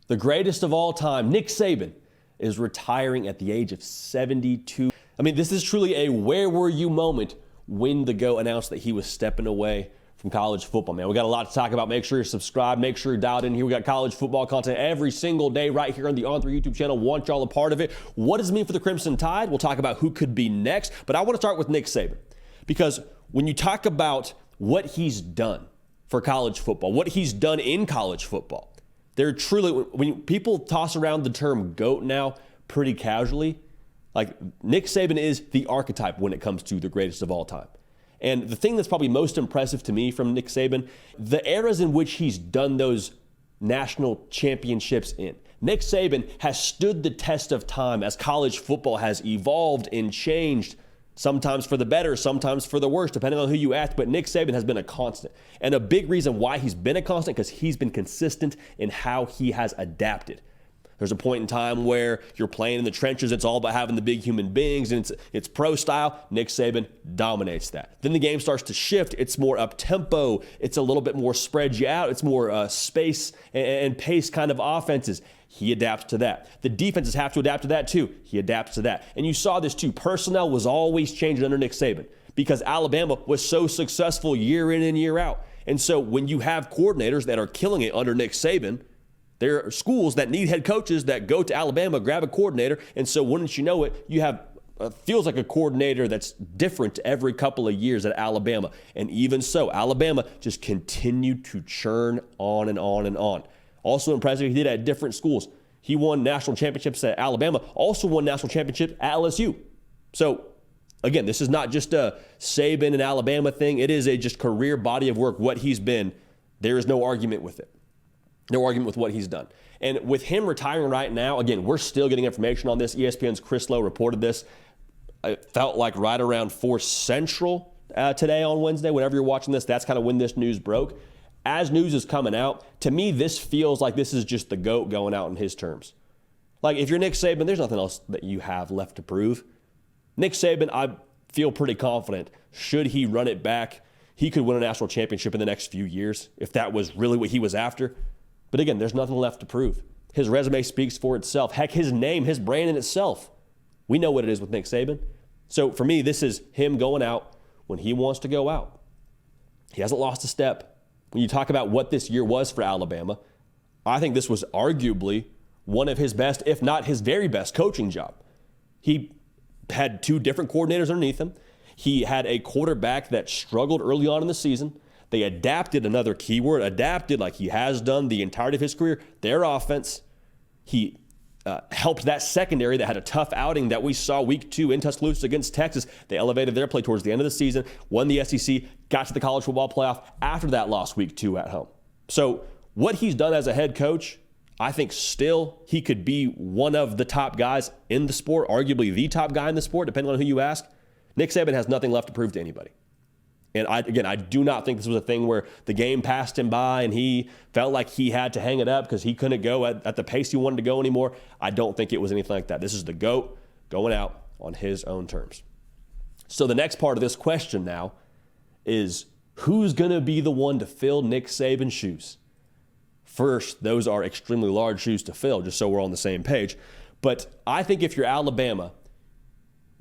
The greatest of all time, Nick Saban, is retiring at the age of 72. I mean, this is truly a where were you moment when the GOAT announced that he was stepping away from college football, man. We got a lot to talk about. Make sure you're subscribed. Make sure you're dialed in here. We got college football content every single day right here on the On3 YouTube channel. Want y'all a part of it. What does it mean for the Crimson Tide? We'll talk about who could be next. But I want to start with Nick Saban, because when you talk about what he's done for college football, what he's done in college football, they're truly, when people toss around the term GOAT now pretty casually, like Nick Saban is the archetype when it comes to the greatest of all time. And the thing that's probably most impressive to me from Nick Saban, the eras in which he's done those national championships in. Nick Saban has stood the test of time as college football has evolved and changed, sometimes for the better, sometimes for the worse, depending on who you ask. But Nick Saban has been a constant. And a big reason why he's been a constant, because he's been consistent in how he has adapted. There's a point in time where you're playing in the trenches. It's all about having the big human beings, and it's pro style. Nick Saban dominates that. Then the game starts to shift. It's more up-tempo. It's a little bit more spread you out. It's more space and pace kind of offenses. He adapts to that. The defenses have to adapt to that too. He adapts to that. And you saw this too. Personnel was always changing under Nick Saban because Alabama was so successful year in and year out. And so when you have coordinators that are killing it under Nick Saban, there are schools that need head coaches that go to Alabama, grab a coordinator, and so wouldn't you know it, you have feels like a coordinator that's different every couple of years at Alabama. And even so, Alabama just continued to churn on and on and on. Also impressive, he did it at different schools. He won national championships at Alabama, also won national championships at LSU. So again, this is not just a Saban and Alabama thing. It is a just career body of work, what he's been. There is no argument with it. No argument with what he's done. And with him retiring right now, again, we're still getting information on this. ESPN's Chris Lowe reported this. It felt like right around 4 Central today on Wednesday. Whenever you're watching this, that's kind of when this news broke. As news is coming out, to me, this feels like this is just the GOAT going out on his terms. Like, if you're Nick Saban, there's nothing else that you have left to prove. Nick Saban, I feel pretty confident, should he run it back, he could win a national championship in the next few years if that was really what he was after. But again, there's nothing left to prove. His resume speaks for itself. Heck, his name, his brand in itself. We know what it is with Nick Saban. So for me, this is him going out when he wants to go out. He hasn't lost a step. When you talk about what this year was for Alabama, I think this was arguably one of his best, if not his very best, coaching job. He had 2 different coordinators underneath him. He had a quarterback that struggled early on in the season. They adapted, another keyword, adapted like he has done the entirety of his career, their offense. He helped that secondary that had a tough outing that we saw week 2 in Tuscaloosa against Texas. They elevated their play towards the end of the season, won the SEC, got to the college football playoff after that loss week 2 at home. So what he's done as a head coach, I think still he could be one of the top guys in the sport, arguably the top guy in the sport, depending on who you ask. Nick Saban has nothing left to prove to anybody. And I do not think this was a thing where the game passed him by and he felt like he had to hang it up because he couldn't go at the pace he wanted to go anymore. I don't think it was anything like that. This is the GOAT going out on his own terms. So the next part of this question now is, who's going to be the one to fill Nick Saban's shoes? First, those are extremely large shoes to fill, just so we're on the same page. But I think if you're Alabama,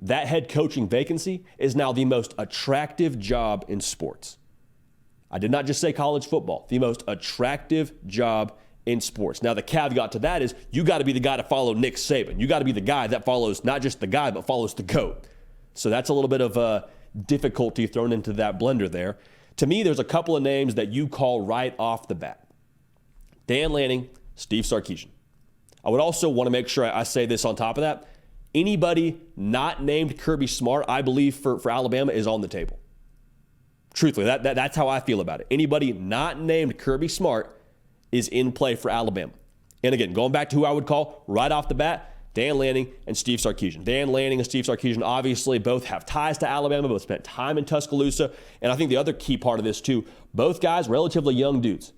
that head coaching vacancy is now the most attractive job in sports. I did not just say college football, the most attractive job in sports. Now, the caveat to that is you got to be the guy to follow Nick Saban. You got to be the guy that follows not just the guy, but follows the GOAT. So that's a little bit of difficulty thrown into that blender there. To me, there's a couple of names that you call right off the bat. Dan Lanning, Steve Sarkisian. I would also want to make sure I say this on top of that. Anybody not named Kirby Smart, I believe, for Alabama is on the table. Truthfully, that's how I feel about it. Anybody not named Kirby Smart is in play for Alabama. And again, going back to who I would call right off the bat, Dan Lanning and Steve Sarkisian. Dan Lanning and Steve Sarkisian obviously both have ties to Alabama, both spent time in Tuscaloosa. And I think the other key part of this too, both guys relatively young dudes.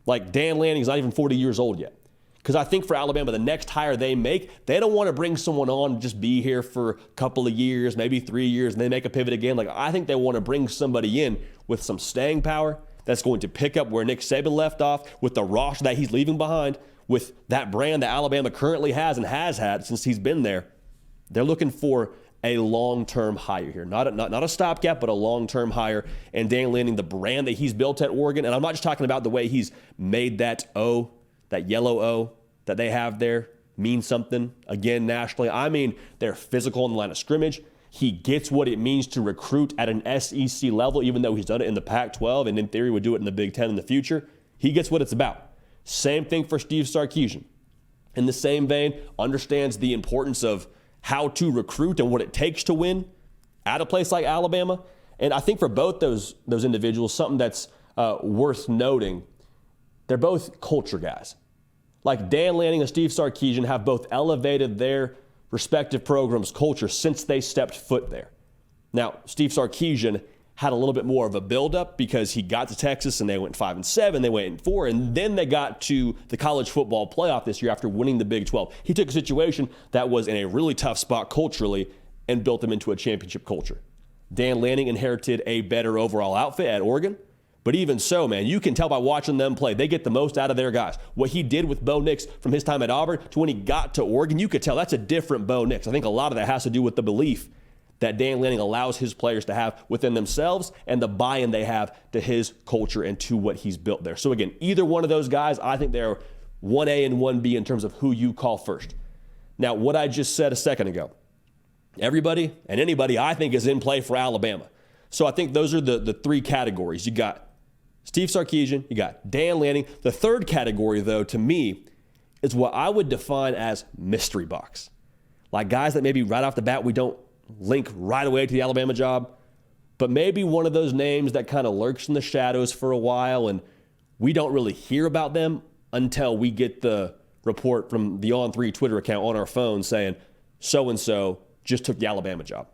Like Dan Lanning's not even 40 years old yet. Because I think for Alabama, the next hire they make, they don't want to bring someone on and just be here for a couple of years, maybe 3 years, and they make a pivot again. Like, I think they want to bring somebody in with some staying power that's going to pick up where Nick Saban left off with the roster that he's leaving behind, with that brand that Alabama currently has and has had since he's been there, they're looking for a long-term hire here. Not a stopgap, but a long-term hire. And Dan Lanning, the brand that he's built at Oregon, and I'm not just talking about the way he's made that O, that yellow O that they have there, mean something, again, nationally. I mean, they're physical in the line of scrimmage. He gets what it means to recruit at an SEC level, even though he's done it in the Pac-12 and in theory would do it in the Big Ten in the future. He gets what it's about. Same thing for Steve Sarkisian. In the same vein, understands the importance of how to recruit and what it takes to win at a place like Alabama. And I think for both those individuals, something that's worth noting, they're both culture guys. Like Dan Lanning and Steve Sarkisian have both elevated their respective programs' culture since they stepped foot there. Now, Steve Sarkisian had a little bit more of a buildup because he got to Texas and they went 5-7, they went 4, and then they got to the college football playoff this year after winning the Big 12. He took a situation that was in a really tough spot culturally and built them into a championship culture. Dan Lanning inherited a better overall outfit at Oregon, but even so, man, you can tell by watching them play, they get the most out of their guys. What he did with Bo Nix from his time at Auburn to when he got to Oregon, you could tell that's a different Bo Nix. I think a lot of that has to do with the belief that Dan Lanning allows his players to have within themselves and the buy-in they have to his culture and to what he's built there. So again, either one of those guys, I think they're 1A and 1B in terms of who you call first. Now, what I just said a second ago, everybody and anybody I think is in play for Alabama. So I think those are the three categories. You got Steve Sarkisian, you got Dan Lanning. The third category, though, to me, is what I would define as mystery box. Like guys that maybe right off the bat we don't link right away to the Alabama job, but maybe one of those names that kind of lurks in the shadows for a while and we don't really hear about them until we get the report from the On3 Twitter account on our phone saying so-and-so just took the Alabama job.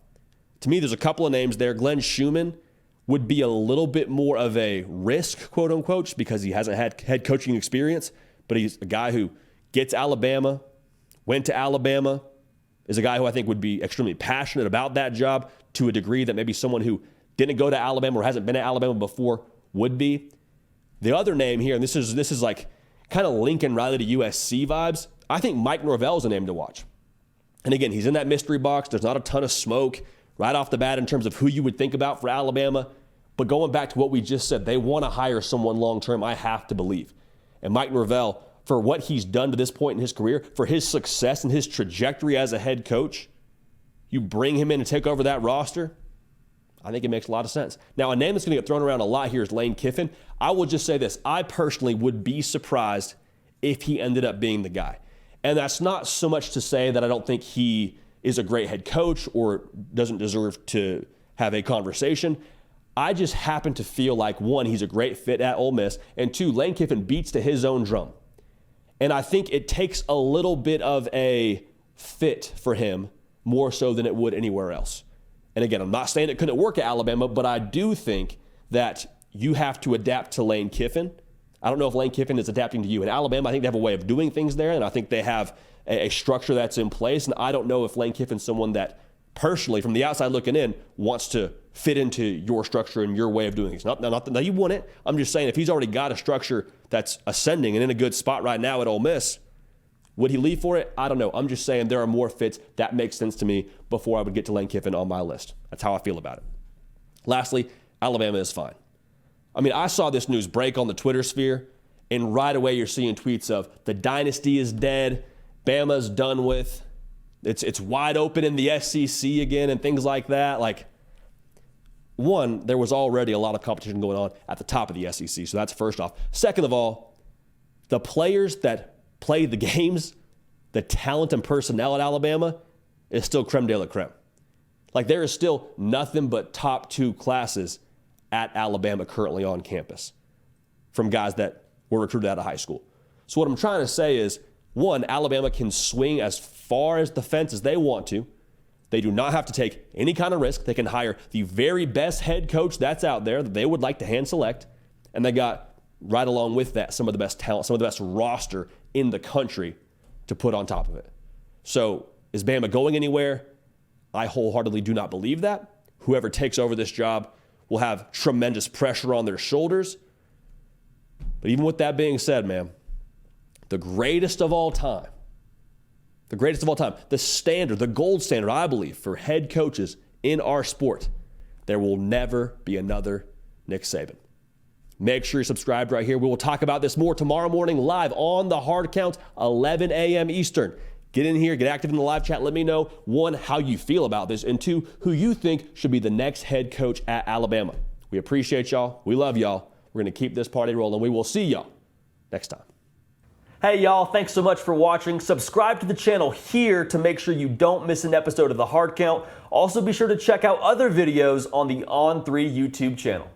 To me, there's a couple of names there. Glenn Schumann would be a little bit more of a risk, quote unquote, just because he hasn't had head coaching experience, but he's a guy who gets Alabama, went to Alabama, is a guy who I think would be extremely passionate about that job to a degree that maybe someone who didn't go to Alabama or hasn't been at Alabama before would be. The other name here, and this is like kind of Lincoln Riley to USC vibes, I think Mike Norvell is a name to watch. And again, he's in that mystery box. There's not a ton of smoke right off the bat in terms of who you would think about for Alabama. But going back to what we just said, they want to hire someone long-term, I have to believe. And Mike Norvell, for what he's done to this point in his career, for his success and his trajectory as a head coach, you bring him in to take over that roster, I think it makes a lot of sense. Now, a name that's going to get thrown around a lot here is Lane Kiffin. I will just say this. I personally would be surprised if he ended up being the guy. And that's not so much to say that I don't think he is a great head coach or doesn't deserve to have a conversation. I just happen to feel like, one, he's a great fit at Ole Miss, and two, Lane Kiffin beats to his own drum. And I think it takes a little bit of a fit for him more so than it would anywhere else. And again, I'm not saying it couldn't work at Alabama, but I do think that you have to adapt to Lane Kiffin. I don't know if Lane Kiffin is adapting to you. In Alabama, I think they have a way of doing things there, and I think they have a structure that's in place. And I don't know if Lane Kiffin's someone that personally, from the outside looking in, wants to fit into your structure and your way of doing things. Not that you want it. I'm just saying if he's already got a structure that's ascending and in a good spot right now at Ole Miss, would he leave for it? I don't know. I'm just saying there are more fits that make sense to me before I would get to Lane Kiffin on my list. That's how I feel about it. Lastly, Alabama is fine. I mean, I saw this news break on the Twitter sphere, and right away you're seeing tweets of the dynasty is dead, Bama's done with, it's wide open in the SEC again and things like that. Like, one, there was already a lot of competition going on at the top of the SEC, so that's first off. Second of all, the players that play the games, the talent and personnel at Alabama is still creme de la creme. Like, there is still nothing but top 2 classes at Alabama currently on campus from guys that were recruited out of high school. So what I'm trying to say is, one, Alabama can swing as far as the fence as they want to. They do not have to take any kind of risk. They can hire the very best head coach that's out there that they would like to hand select. And they got, right along with that, some of the best talent, some of the best roster in the country to put on top of it. So is Bama going anywhere? I wholeheartedly do not believe that. Whoever takes over this job will have tremendous pressure on their shoulders. But even with that being said, man, the greatest of all time, the standard, the gold standard, I believe, for head coaches in our sport, there will never be another Nick Saban. Make sure you're subscribed right here. We will talk about this more tomorrow morning live on the Hard Count, 11 a.m. Eastern. Get in here, get active in the live chat. Let me know, one, how you feel about this, and two, who you think should be the next head coach at Alabama. We appreciate y'all. We love y'all. We're going to keep this party rolling. We will see y'all next time. Hey y'all, thanks so much for watching. Subscribe to the channel here to make sure you don't miss an episode of the Hard Count. Also be sure to check out other videos on the On3 YouTube channel.